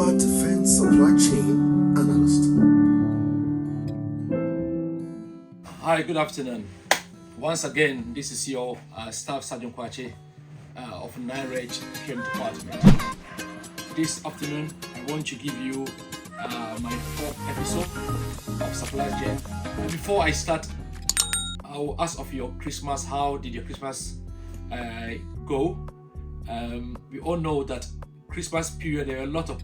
Global Defense Supply Chain Analyst. Hi, good afternoon. Once again, this is your Staff Sergeant Kwakye of SSgt Department. This afternoon, I want to give you my fourth episode of Supply Chain. And before I start, I will ask of your Christmas. How did your Christmas go? We all know that Christmas period, there are a lot of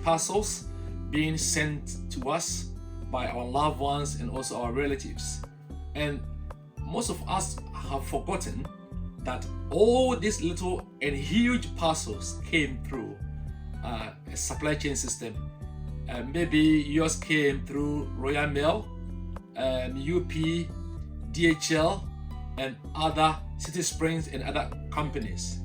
parcels being sent to us by our loved ones and also our relatives. And most of us have forgotten that all these little and huge parcels came through a supply chain system. Maybe yours came through Royal Mail, UP, DHL, and other City Springs and other companies,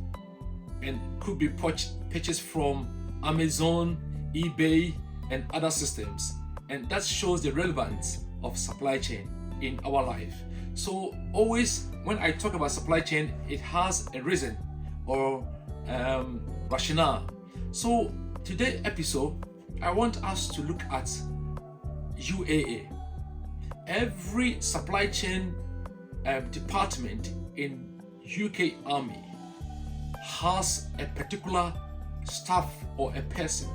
and could be purchased from Amazon, eBay, and other systems. And that shows the relevance of supply chain in our life. So always when I talk about supply chain, it has a reason or rationale. So today's episode, I want us to look at UAA. Every supply chain department in UK Army has a particular staff or a person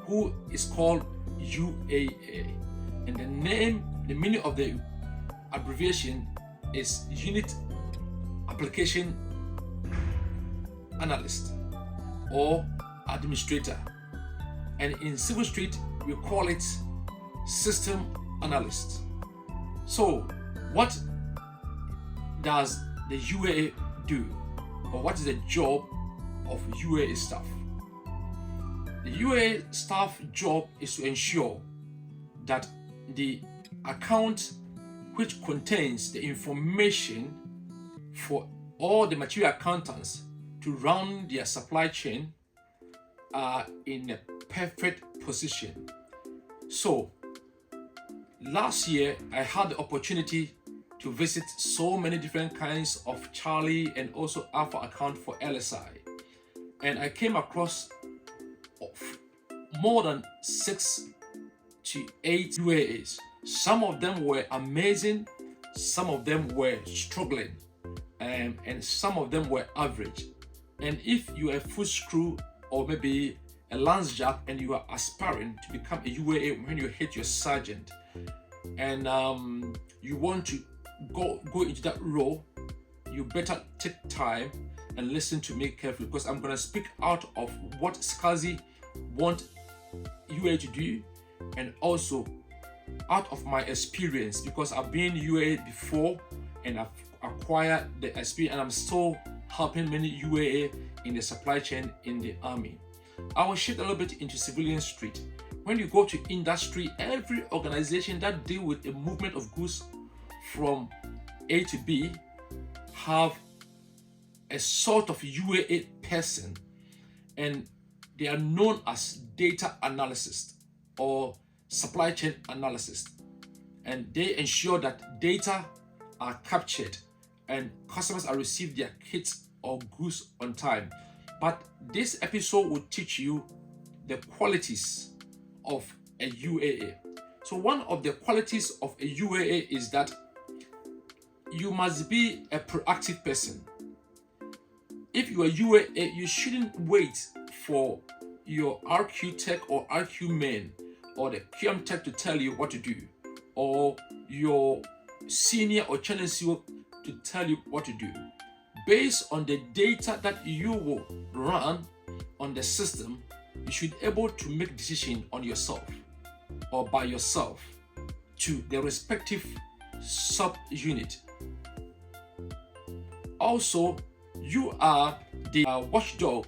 who is called UAA, and the meaning of the abbreviation is Unit Application Analyst or Administrator, and in Civil Street we call it System Analyst. So what does the UAA do, or what is the job of UAA staff? The UAA staff job is to ensure that the account which contains the information for all the material accountants to run their supply chain are in a perfect position. So last year I had the opportunity to visit so many different kinds of Charlie and also Alpha account for LSI, and I came across more than 6 to 8 UAAs. Some of them were amazing, some of them were struggling, and some of them were average. And if you are a full screw or maybe a lance jack and you are aspiring to become a UAA when you hit your sergeant, and you want to go into that role, you better take time and listen to me carefully, because I'm going to speak out of what SSgt want UAA to do, and also out of my experience, because I've been UAA before and I've acquired the experience, and I'm still helping many UAA in the supply chain in the army. I will shift a little bit into civilian street. When you go to industry, every organization that deal with the movement of goods from A to B have a sort of UAA person, and they are known as data analysts or supply chain analysts, and they ensure that data are captured and customers are received their kits or goods on time. But this episode will teach you the qualities of a UAA. So one of the qualities of a UAA is that you must be a proactive person. If you are UAA, you shouldn't wait for your RQ tech or RQ men or the QM tech to tell you what to do, or your senior or JNCO to tell you what to do. Based on the data that you will run on the system, you should be able to make decision on yourself or by yourself to the respective sub-unit. Also, you are the watchdog,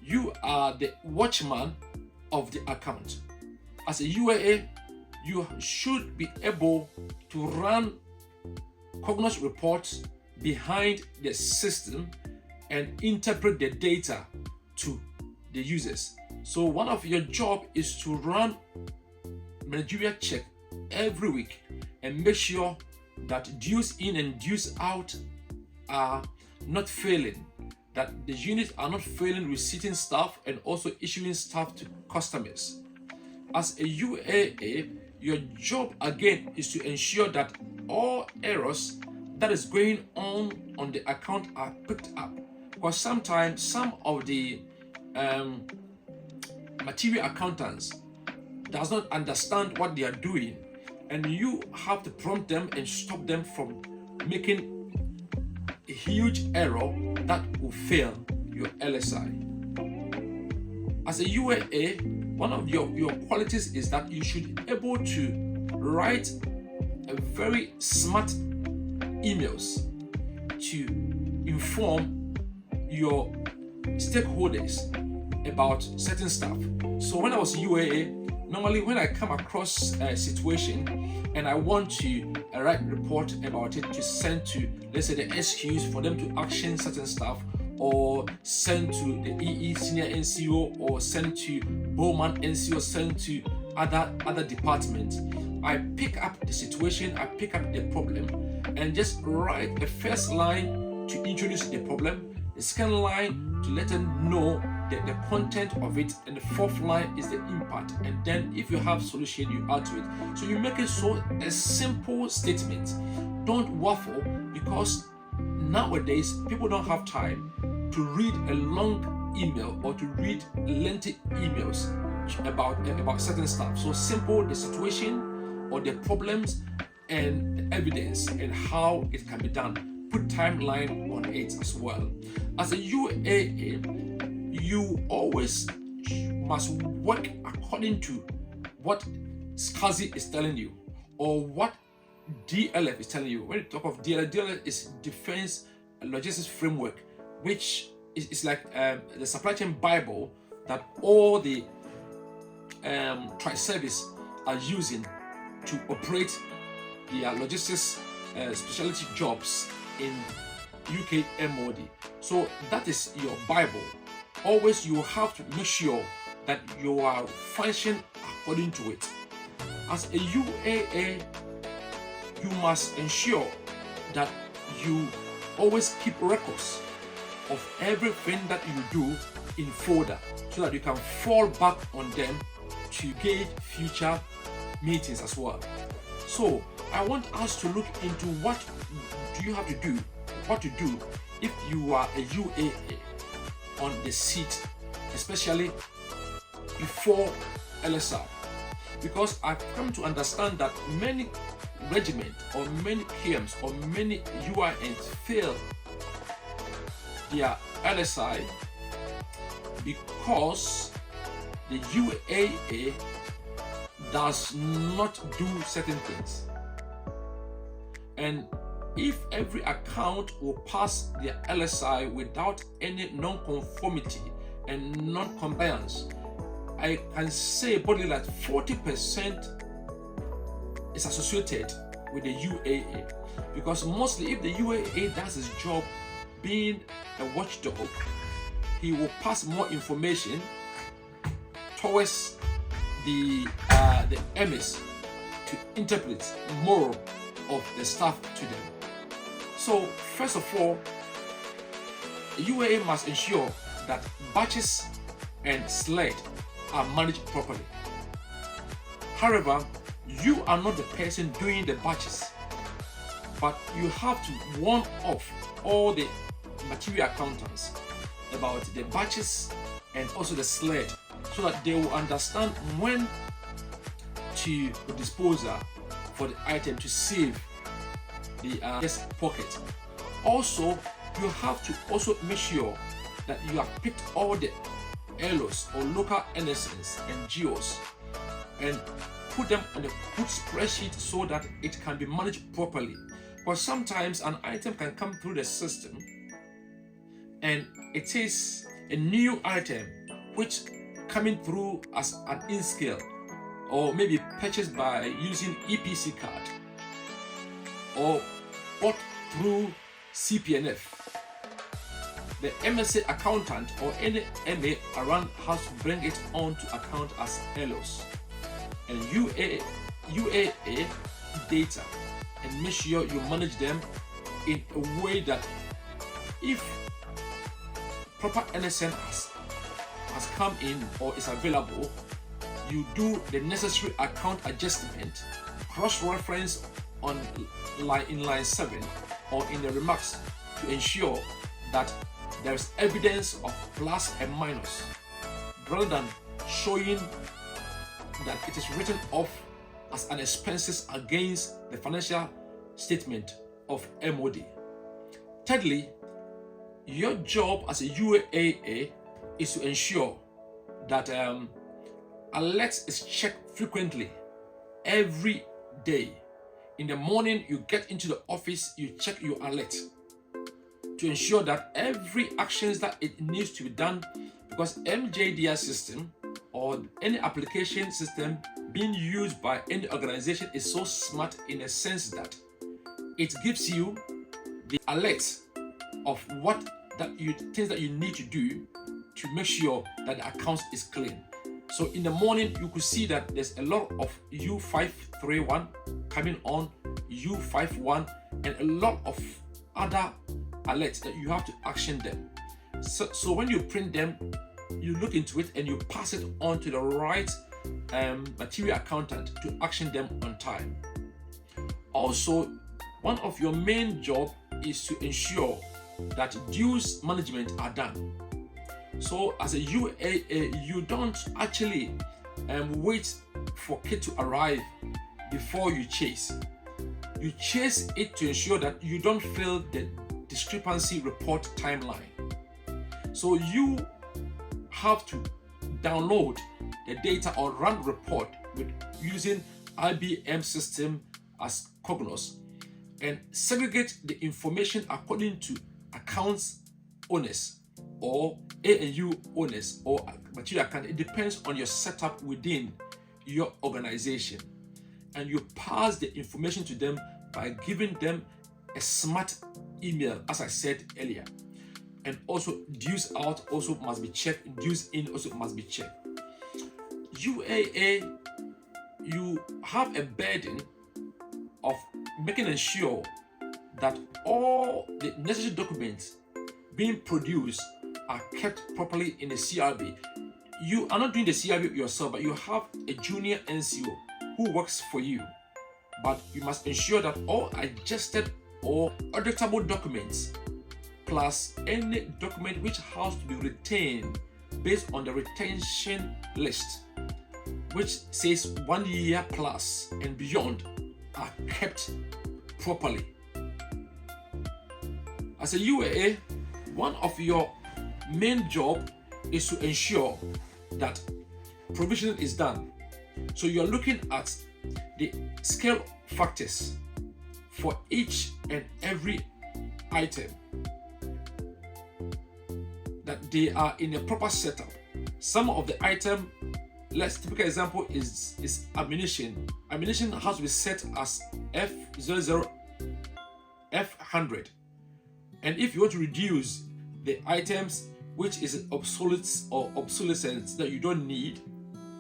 you are the watchman of the account. As a UAA, you should be able to run cognos reports behind the system and interpret the data to the users. So one of your job is to run managerial check every week and make sure that dues in and dues out are not failing, that the units are not failing receiving staff and also issuing staff to customers. As a UAA, your job again is to ensure that all errors that is going on the account are picked up. Because sometimes some of the material accountants does not understand what they are doing, and you have to prompt them and stop them from making a huge error that will fail your LSI. As a UAA, one of your qualities is that you should be able to write a very smart emails to inform your stakeholders about certain stuff. So when I was UAA, normally when I come across a situation and I want to write a report about it to send to, let's say, the SQs for them to action certain stuff, or send to the EE Senior NCO, or send to Bowman NCO, send to other departments, I pick up the situation, I pick up the problem, and just write the first line to introduce the problem, the second line to let them know the content of it, and the fourth line is the impact, and then if you have solution, you add to it. So you make it so a simple statement. Don't waffle, because nowadays people don't have time to read a long email or to read lengthy emails about certain stuff. So simple, the situation or the problems and the evidence and how it can be done. Put timeline on it as well. As a UAA, you always must work according to what SSgt is telling you, or what DLF is telling you. When you talk of DLF is Defense Logistics Framework, which is like the supply chain Bible that all the tri-service are using to operate their logistics specialty jobs in UK MOD. So that is your Bible. Always you have to make sure that you are functioning according to it. As a UAA, you must ensure that you always keep records of everything that you do in folder, so that you can fall back on them to gauge future meetings as well. So I want us to look into what do you have to do, what to do if you are a UAA on the seat, especially before LSI, because I've come to understand that many regiments or many KMs or many UINs fail their LSI because the UAA does not do certain things. And if every account will pass their LSI without any non-conformity and non-compliance, I can say boldly that 40% is associated with the UAA. Because mostly if the UAA does his job being a watchdog, he will pass more information towards the MS to interpret more of the stuff to them. So first of all, UAA must ensure that batches and sled are managed properly. However, you are not the person doing the batches, but you have to warn off all the material accountants about the batches and also the sled, so that they will understand when to dispose for the item to save the pocket. Also, you have to also make sure that you have picked all the LOs or local NSNs and GOs and put them on a good spreadsheet so that it can be managed properly. Because sometimes an item can come through the system and it is a new item which coming through as an in-scale, or maybe purchased by using EPC card, or bought through CPNF. The MSc accountant or any MA around has to bring it on to account as LOs and UAA data, and make sure you manage them in a way that if proper NSN has has come in or is available, you do the necessary account adjustment, cross-reference in line 7 or in the remarks to ensure that there is evidence of plus and minus, rather than showing that it is written off as an expenses against the financial statement of MOD. Thirdly, your job as a UAA is to ensure that alerts is checked frequently every day. In the morning, you get into the office, you check your alert to ensure that every actions that it needs to be done, because MJDR system or any application system being used by any organization is so smart in a sense that it gives you the alert of things that you need to do to make sure that the account is clean. So in the morning, you could see that there's a lot of U531 coming on, U51, and a lot of other alerts that you have to action them. So when you print them, you look into it and you pass it on to the right material accountant to action them on time. Also, one of your main job is to ensure that dues management are done. So as a UAA, you don't actually wait for kit to arrive before you chase. You chase it to ensure that you don't fail the discrepancy report timeline. So you have to download the data or run report with using IBM system as Cognos and segregate the information according to accounts owners or A&U owners or material account. It depends on your setup within your organization, and you pass the information to them by giving them a smart email, as I said earlier. And also dues out also must be checked, dues in also must be checked. UAA, you have a burden of making sure that all the necessary documents being produced are kept properly in the CRB. You are not doing the CRB yourself, but you have a junior NCO who works for you. But you must ensure that all adjusted or auditable documents plus any document which has to be retained based on the retention list, which says 1 year plus and beyond, are kept properly. As a UAA, one of your main job is to ensure that provisioning is done. So you're looking at the scale factors for each and every item, that they are in a proper setup. Some of the item, typical example is ammunition. Ammunition has to be set as F00, F100. And if you want to reduce the items which is obsolete or obsolescence that you don't need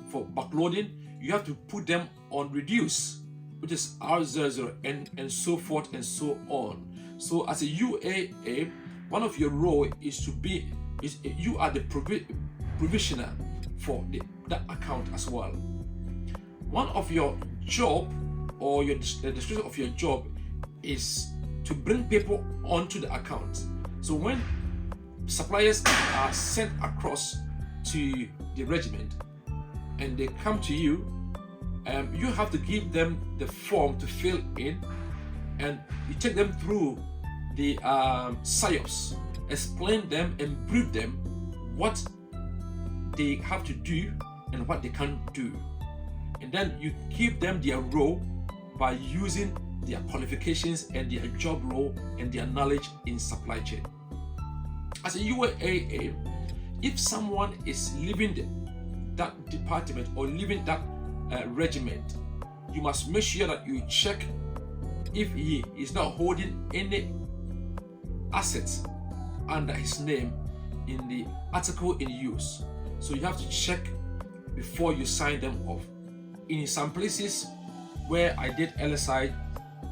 for backloading, you have to put them on reduce, which is R00 and so forth and so on. So as a UAA, one of your role is you are the provisioner for that account as well. One of your job or the description of your job is to bring people onto the account. So when suppliers are sent across to the regiment and they come to you, you have to give them the form to fill in, and you take them through the SIOPs, explain them and brief them what they have to do and what they can't do, and then you give them their role by using their qualifications and their job role and their knowledge in supply chain. As a UAA, if someone is leaving that department or leaving that regiment, you must make sure that you check if he is not holding any assets under his name in the article in use. So you have to check before you sign them off. In some places where I did LSI,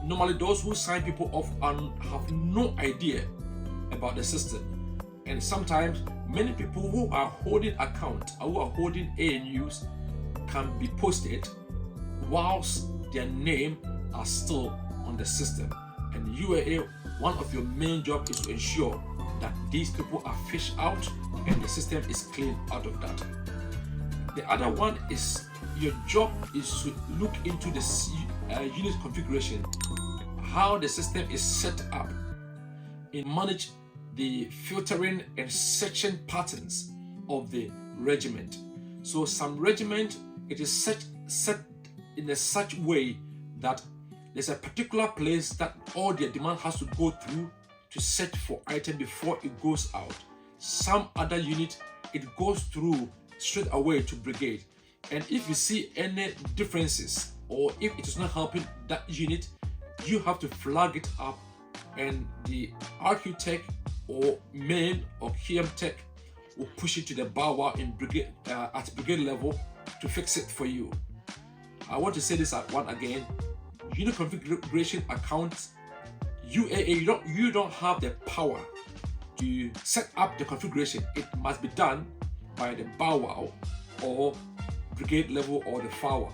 normally those who sign people off have no idea about the system, and sometimes many people who are holding account or who are holding ANUs can be posted whilst their name are still on the system. And UAA, one of your main job is to ensure that these people are fished out and the system is clean out of that. The other one is your job is to look into the unit configuration, how the system is set up, and manage the filtering and section patterns of the regiment. So some regiment, it is set in a such way that there's a particular place that all their demand has to go through to set for item before it goes out. Some other unit, it goes through straight away to brigade. And if you see any differences or if it is not helping that unit, you have to flag it up, and the RQ tech or main or KM tech will push it to the bower in brigade at brigade level to fix it for you. I want to say this one again: unit configuration accounts, UAA, you don't have the power to set up the configuration. It must be done by the bower or brigade level or the FAWA.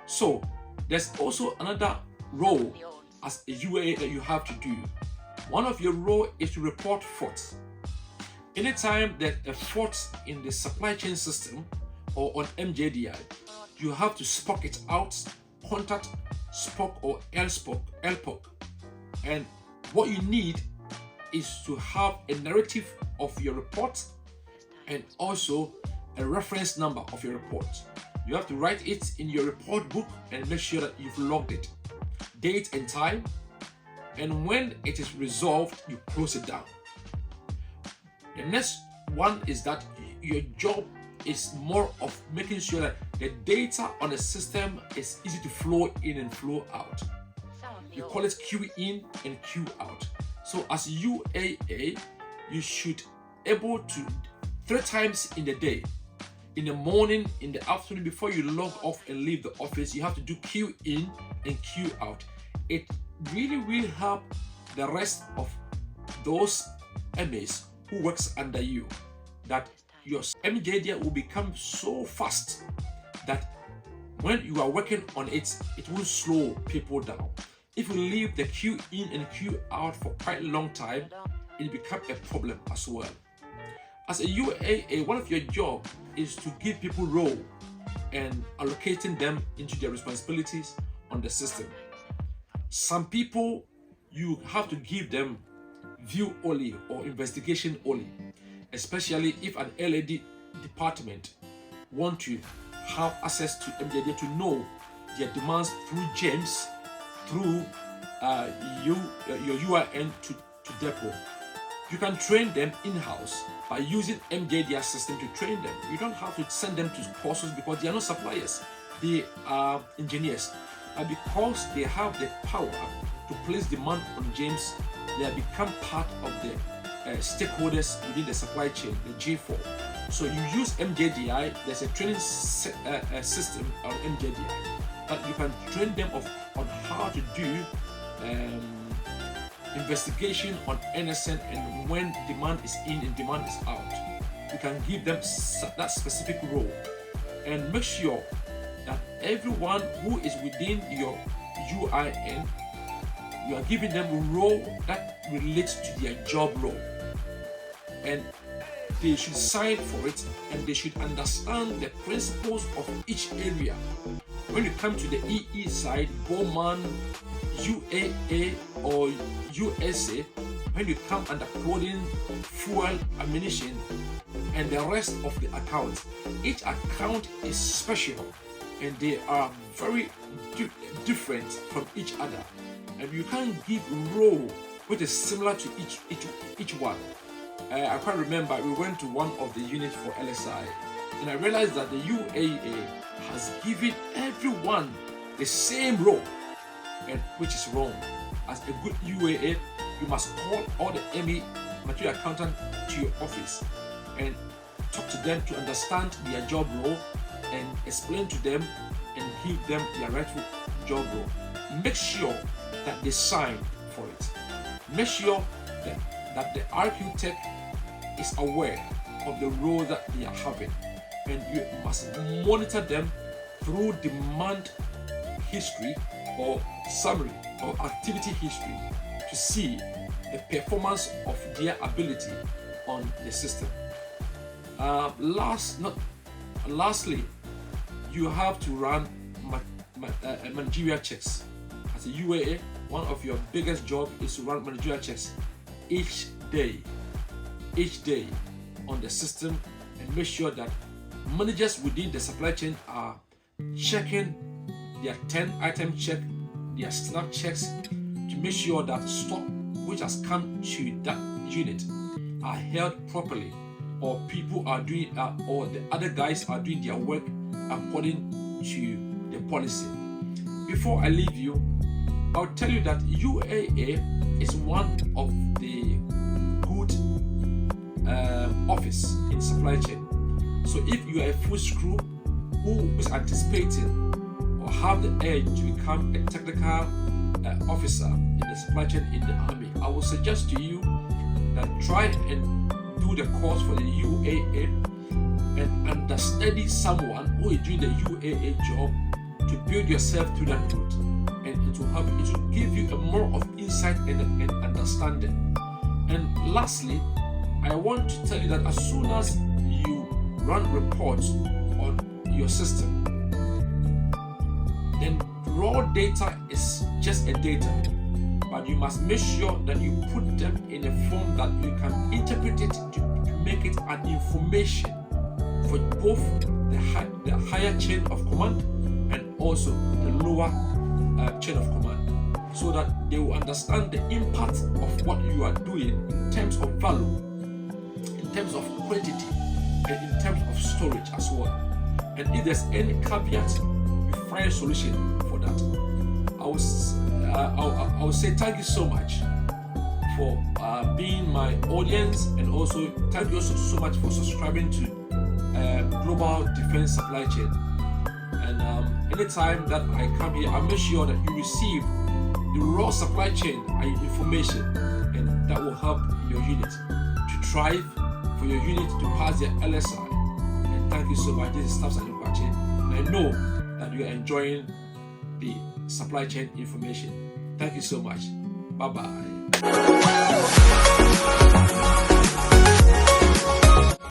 So there's also another role as a UAA that you have to do. One of your role is to report faults. Anytime there's a fault in the supply chain system or on MJDI, you have to spock it out, contact SPOC or LPOC. And what you need is to have a narrative of your report and also a reference number of your report. You have to write it in your report book and make sure that you've logged it, date and time, and when it is resolved, you close it down. The next one is that your job is more of making sure that the data on the system is easy to flow in and flow out. You call it Q in and Q out. So as UAA, you should able to 3 times in the day, in the morning, in the afternoon, before you log off and leave the office, you have to do Q in and Q out. It really will help the rest of those MAs who works under you, that your MJDA will become so fast that when you are working on it, it will slow people down. If you leave the Q in and Q out for quite a long time, it becomes a problem as well. As a UAA, one of your job is to give people role and allocating them into their responsibilities on the system. Some people, you have to give them view only or investigation only, especially if an LAD department want to have access to MJD to know their demands through James, through your UIN to depot. You can train them in-house by using MJDR system to train them. You don't have to send them to courses because they are not suppliers, they are engineers. And because they have the power to place demand on James, they have become part of the stakeholders within the supply chain, the G4. So you use MJDI, there's a training system on MJDI that you can train them on how to do investigation on NSN, and when demand is in and demand is out. You can give them that specific role and make sure that everyone who is within your UIN, you are giving them a role that relates to their job role, and they should sign for it and they should understand the principles of each area. When you come to the EE side, Bowman, UAA or USA, when you come under clothing, fuel, ammunition, and the rest of the accounts, each account is special and they are very different from each other, and you can't give a role which is similar to each one. I can't remember, we went to one of the units for LSI and I realized that the UAA has given everyone the same role, and which is wrong. As a good UAA, you must call all the ME material accountant to your office and talk to them to understand their job role and explain to them and give them their rightful job role. Make sure that they sign for it. Make sure that the RQ Tech is aware of the role that they are having, and you must monitor them through demand history or summary or activity history to see the performance of their ability on the system. Lastly, you have to run managerial checks. As a UAA, one of your biggest jobs is to run managerial checks each day on the system, and make sure that managers within the supply chain are checking their 10-item check, their snap checks, to make sure that stock which has come to that unit are held properly, or people are doing or the other guys are doing their work according to the policy. Before I leave you, I'll tell you that UAA is one of the good office in supply chain. So if you are a full screw who is anticipating or have the edge to become a technical officer in the supply chain in the army, I will suggest to you that try and do the course for the UAA and understudy someone who is doing the UAA job to build yourself to that route, and it will give you a more of insight and understanding. And lastly, I want to tell you that as soon as you run reports on your system, then raw data is just a data, but you must make sure that you put them in a form that you can interpret it to make it an information for both the higher chain of command and also the lower chain of command, so that they will understand the impact of what you are doing in terms of value, in terms of quantity, and in terms of storage as well. And if there's any caveat, you find a solution for that. I will say thank you so much for being my audience, and also thank you so much for subscribing to Global Defense Supply Chain. And anytime that I come here, I make sure that you receive the raw supply chain information, and that will help your unit to thrive, for your unit to pass their LSI. And thank you so much. This is SSgt Kwakye, and I know that you are enjoying the supply chain information. Thank you so much. Bye bye.